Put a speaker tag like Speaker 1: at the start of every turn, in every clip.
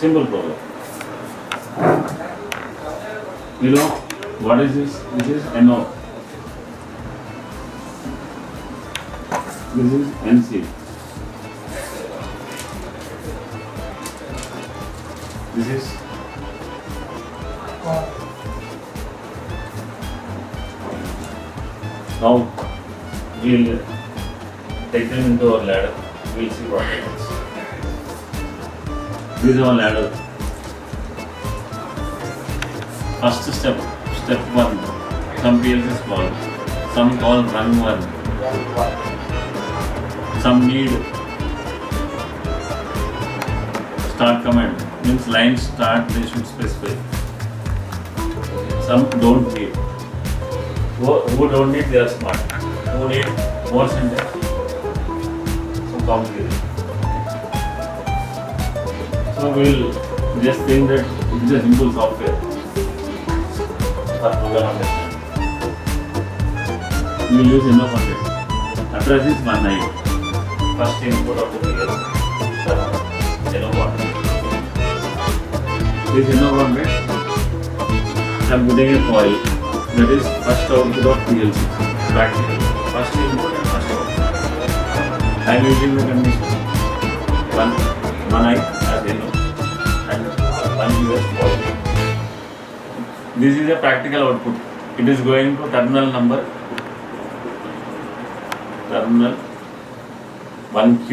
Speaker 1: Simple program. You know what is this? This is NO. This is NC. This is now we'll take them into our ladder. We'll see what happens. This is our ladder. First step 1. Some PLCs call. Some call run 1. Some need start command. Means line start they should specify. Some don't need. Who don't need, they are smart. Who need more syntax? Some complicated. So we'll just think that it is a simple software for program understanding. We will use NO context. Address is 19. First input of the PLC. NO context. This NO context, I am putting a coil. That is first output of PLC. Practical. First input and first output. I am using the condition 1 I as NO and 1 U as coil. This is a practical output. It is going to terminal number 1Q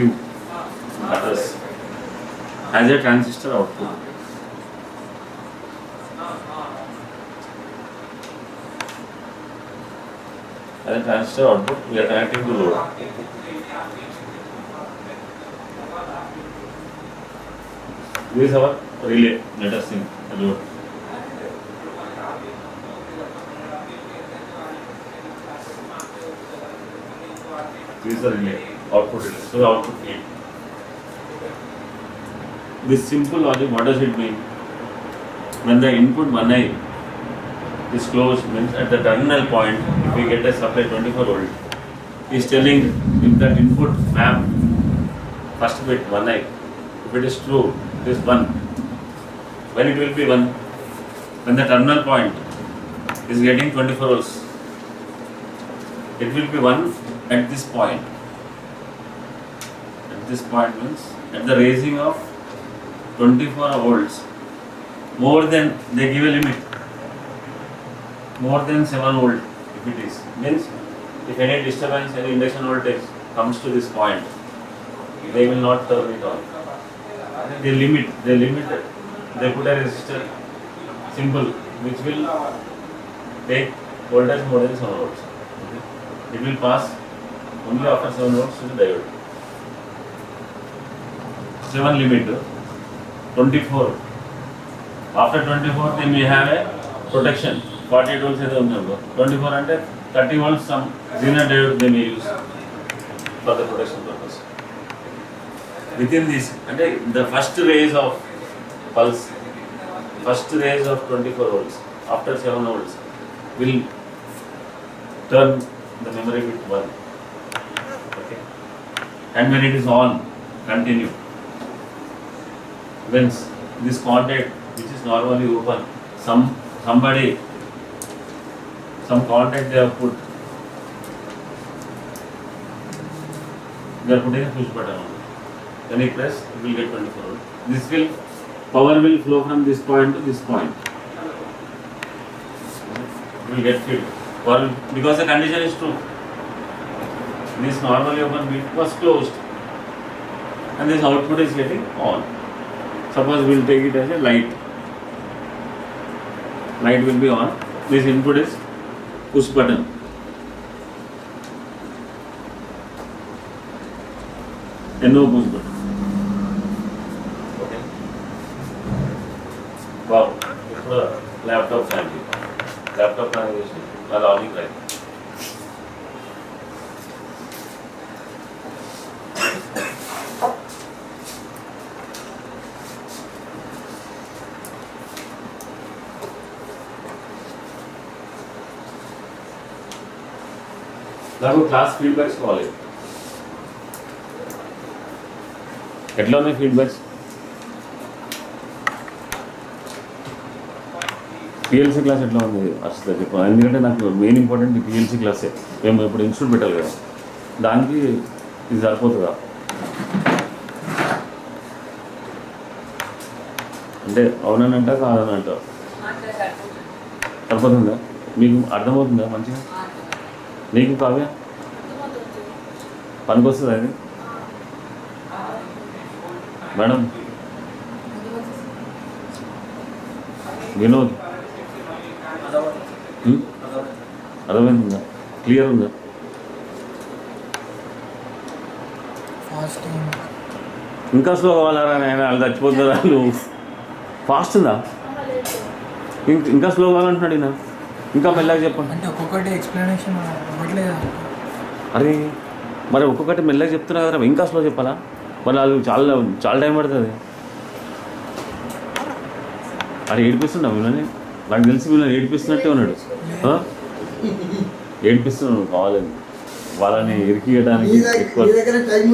Speaker 1: address as a transistor output. As a transistor output, we are connecting to load. This is our relay. Let us see the load. This is the relay, output relay. So the output field. This simple logic, what does it mean? When the input 1i is closed, means at the terminal point, if we get a supply 24 volt, is telling if that input map first bit 1i, if it is true, it is 1. When it will be 1? When the terminal point is getting 24 volts, it will be 1 at this point. At this point means at the raising of 24 volts, more than, they give a limit, more than 7 volt if it is, means if any disturbance, any induction voltage comes to this point, they will not turn it on. They limit, they put a resistor, simple, which will take voltage more than 7 volts. It will pass only after 7 volts to the diode. 7 limit, 24. After 24, then we have a protection. 48 volts is the number. 24 and 30 volts, some Zener diode they may use for the protection purpose. Within this, and the first raise of pulse, first raise of 24 volts after 7 volts will turn the memory bit 1. Okay. And when it is on, continue. When this contact, which is normally open, some contact they have put, they are putting a push button on it. When you press, it will get 24 volt. This will, power will flow from this point to this point. It will get filled. Because the condition is true. This normally open bit was closed and this output is getting on. Suppose we will take it as a light. Light will be on. This input is push button. No push button. Okay. Wow. Laptop family. Laptop navigation. Allowing right. నాకు class feedbacks కావాలి. ఎట్లా ఉన్నాయి feedbacks? PLC class ఎట్లా ఉంది అసలు చెప్పు, ఎందుకంటే నాకు మెయిన్ ఇంపార్టెంట్ ఈ పిఎల్సీ క్లాసే. మేము ఇప్పుడు ఇన్స్టిట్యూట్ పెట్టాలి కదా, దానికి ఇది సరిపోతుందా అంటే అవుననంట కాదనంట సరిపోతుందా? మీకు అర్థమవుతుందా మంచిగా? నీకు కావ్య పనికొస్తుంది అది మేడం? వినోద్ అర్థమైందా? క్లియర్ ఉందా? ఇంకా స్లో కావాలరా నేను వాళ్ళు చచ్చిపోతారా నువ్వు? ఫాస్ట్ ఉందా? ఇంకా స్లో కావాలంటున్నాడు ఈయన. ఇంకా మెల్లగా చెప్పండి
Speaker 2: అంటే ఒక్కొక్కటి ఎక్స్ప్లెనేషన్ అవ్వట్లేదు.
Speaker 1: అరే మరి ఒక్కొక్కటి మెల్లగా చెప్తున్నా కదా, ఇంకా స్లో చెప్పాలా? మరి వాళ్ళు చాలా చాలా టైం పడుతుంది. అది ఏడిపిస్తున్నావు వీళ్ళని, నాకు తెలిసి వీళ్ళని ఏడిపిస్తున్నట్టే ఉన్నాడు. ఏడిపిస్తున్నాడు కావాలని, వాళ్ళని ఇరికియడానికి ఎక్కువ. వాళ్ళ దగ్గర టైం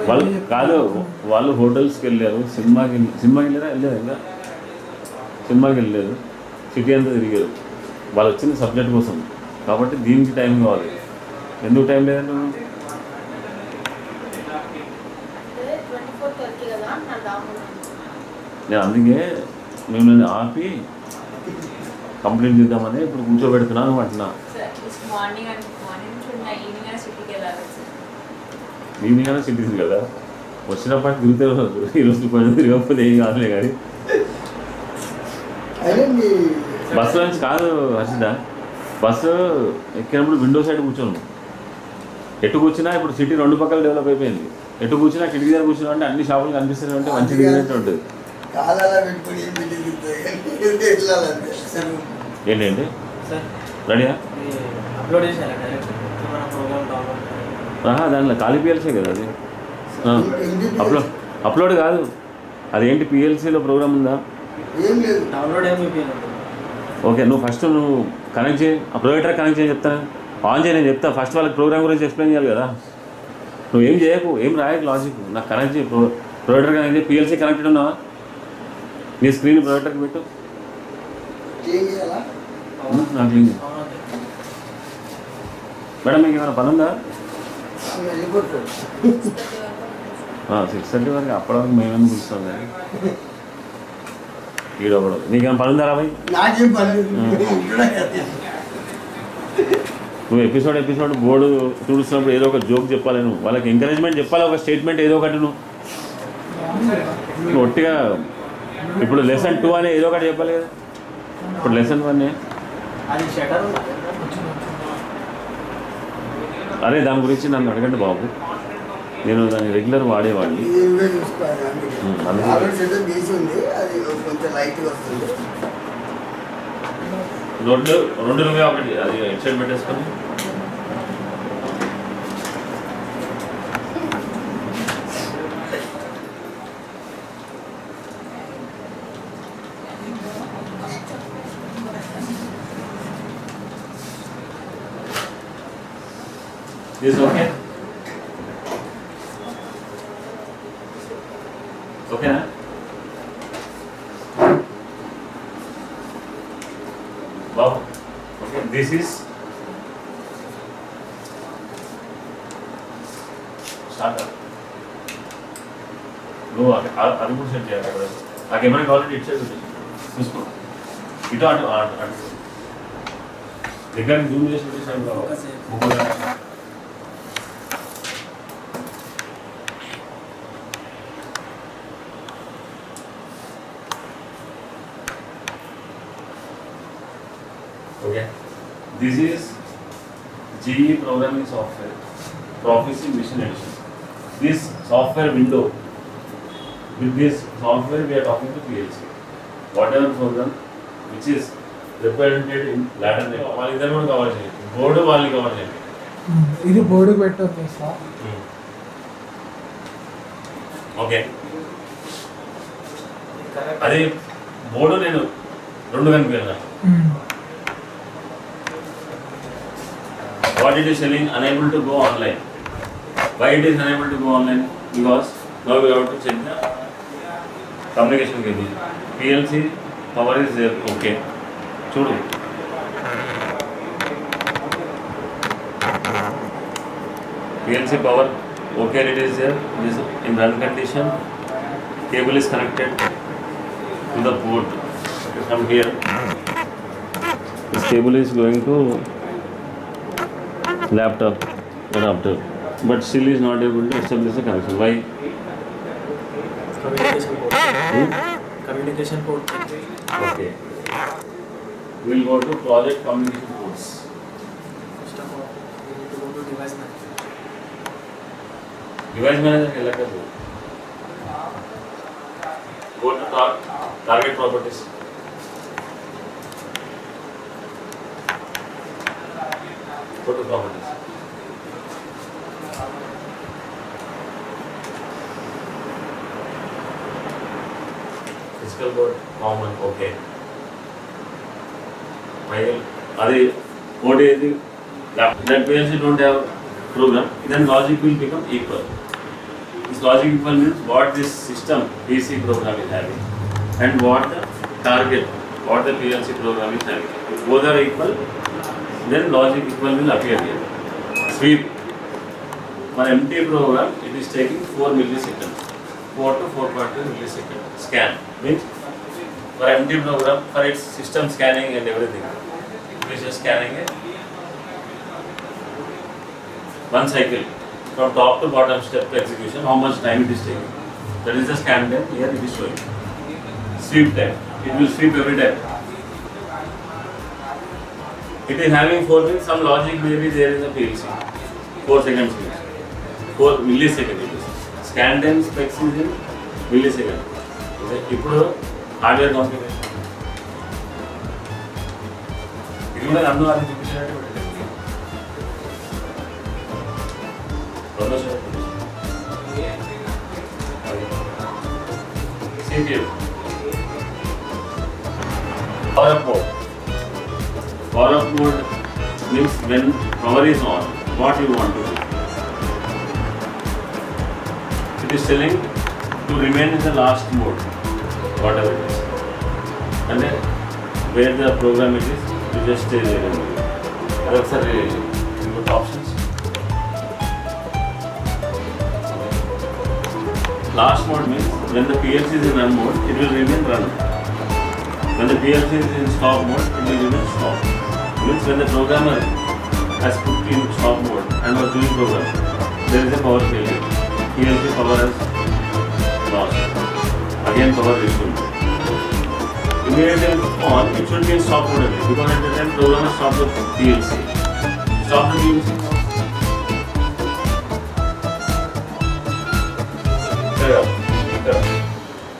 Speaker 1: వాళ్ళు కాదు, వాళ్ళు హోటల్స్కి వెళ్ళారు, సినిమాకి వెళ్ళారా? వెళ్ళలేదు ఇంకా సినిమాకి వెళ్ళలేదు, సిటీ అంతా తిరిగారు. వాళ్ళు వచ్చింది సబ్జెక్ట్ కోసం కాబట్టి దీనికి టైం కావాలి. ఎందుకు టైం లేదంటే నేను అందుకే మిమ్మల్ని ఆపి కంప్లైంట్ చేద్దామని ఇప్పుడు కూర్చోబెడుతున్నాను అంటున్నా. ఈవినింగ్ సిటీస్ కదా, వచ్చినప్పటి తిరిగితే ఈరోజు కొంచెం తిరగకపోతే ఏం కాదులే. కానీ బస్సులో నుంచి కాదు హర్షిత, బస్సు ఎక్కినప్పుడు విండో సైడ్ కూర్చోను. ఎటు కూర్చున్నా ఇప్పుడు సిటీ రెండు పక్కల డెవలప్ అయిపోయింది. ఎటు కూర్చున్నా కిటికీ దగ్గర కూర్చున్నా అంటే అన్ని షాపులు కనిపిస్తూనే ఉంటే మంచి దిగినట్టు ఉంటుంది. ఏంటండి రెడీయా? దాంట్లో ఖాళీ పిఎల్సీ కదా అది. అప్లోడ్ కాదు, అదేంటి పిఎల్సీలో ప్రోగ్రామ్ ఉందా? ఓకే, నువ్వు ఫస్ట్ నువ్వు కనెక్ట్ చేయి, ఆ ప్రొవైడర్ కనెక్ట్ చేయి, చెప్తాను ఆన్ చేయి, నేను చెప్తా. ఫస్ట్ వాళ్ళకి ప్రోగ్రామ్ గురించి ఎక్స్ప్లెయిన్ చేయాలి కదా. నువ్వు ఏం చేయకు, ఏం రాయకు, లాజిక్ నాకు కనెక్ట్ చేయి, ప్రొవైడర్ కనెక్ట్ చేయి. పిఎల్సీ కనెక్టెడ్ ఉన్నావా? నీ స్క్రీన్ ప్రొవైడర్కి పెట్టు. నాకు మేడం మీకు ఏమైనా పని ఉందా? 6:30 వరకు, అప్పటి వరకు మేమేమి కూర్చున్నాం కానీ ఈడొకడు. నీకేమైనా పని ఉందా రాబాయ్? నువ్వు ఎపిసోడ్ బోర్డు చూస్తున్నప్పుడు ఏదో ఒక జోక్ చెప్పాలి, నువ్వు వాళ్ళకి ఎంకరేజ్మెంట్ చెప్పాలి, ఒక స్టేట్మెంట్ ఏదో ఒకటి. నువ్వు ఒట్టిగా ఇప్పుడు లెసన్ 2 అనే ఏదో ఒకటి చెప్పాలి కదా. ఇప్పుడు లెసన్ 1 అరే దాని గురించి నన్ను అడగండి బాబు, నేను దాన్ని రెగ్యులర్ వాడేవాడిని. రెండు ఒకటి అది హెడ్సెట్ పెట్టేసుకొని Is okay? Okay, na? Wow. Okay, this is starter. No, అది కూడా సెట్ చేయాలి అక్కడ. ఆ కెమెరా కావాలంటే ఇటు సైడ్ చూసుకో, ఇటు అటు దగ్గర జూమ్ చేసి పెట్టేసాను. Okay, this is GE programming software, Proficiency Mission Edition. This software window, with this software we are talking to PLC. Whatever program which is represented in ladder net, వాళ్ళకి ఇద్దరు కూడా కవర్ చేయండి, బోర్డు వాళ్ళని cover చేయండి.
Speaker 2: ఇది board పెట్టండి sir.
Speaker 1: Okay, అది board నేను రెండు కనిపించాను. What it is telling, unable to go online. Why it is unable to go online? Because now we have to check the Communication cable. PLC power is there. Okay. చూడు. PLC power. Okay, it is there. This in run condition. Cable is connected to the port. From here, this cable is going to laptop adapter, but still is not able to establish the connection. Why?
Speaker 3: Communication port. Communication port.
Speaker 1: Okay. We will go to project communication ports.
Speaker 3: First of all, we need to go to device manager.
Speaker 1: Device manager के लगा दो. Go to target properties. Go to properties. Physical board common. Okay. File. Adi code is that PLC don't have program. Then logic will become equal. This logic equal means what this system PC program is having and what the target, what the PLC program is having. If both are equal, then logic equal will appear here. Sweep. For empty program, it is taking 4 milliseconds. 4 to 4.2 milliseconds. Scan means for empty program, for its system scanning and everything, it is just scanning it. One cycle from top to bottom step execution, how much time it is taking. That is the scan time. Here it is showing. Sweep time. It will sweep every time. It is having 4 means some logic may be there in the PLC. 4 seconds means 4 milliseconds it is. Scan time specs is in millisecond. ఇప్పుడు hardware configuration ఇది కూడా అందరూ అది చూపించినట్టు CPU power up mode. Power up mode means when power is on, what you want to do. It is telling to remain in the last mode, whatever it is. And then where the program it is, you just stay there. That's the input options. Last mode means when the PLC is in run mode, it will remain run. When the PLC is in stop mode, it will remain stop. Means when the programmer has put in stop mode and was doing program, there is a power failure. PLC power has lost. Again power resumed. Immediately on, it should be in stop mode again because at the time programmer stopped the PLC. Stop the PLC.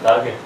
Speaker 1: Target.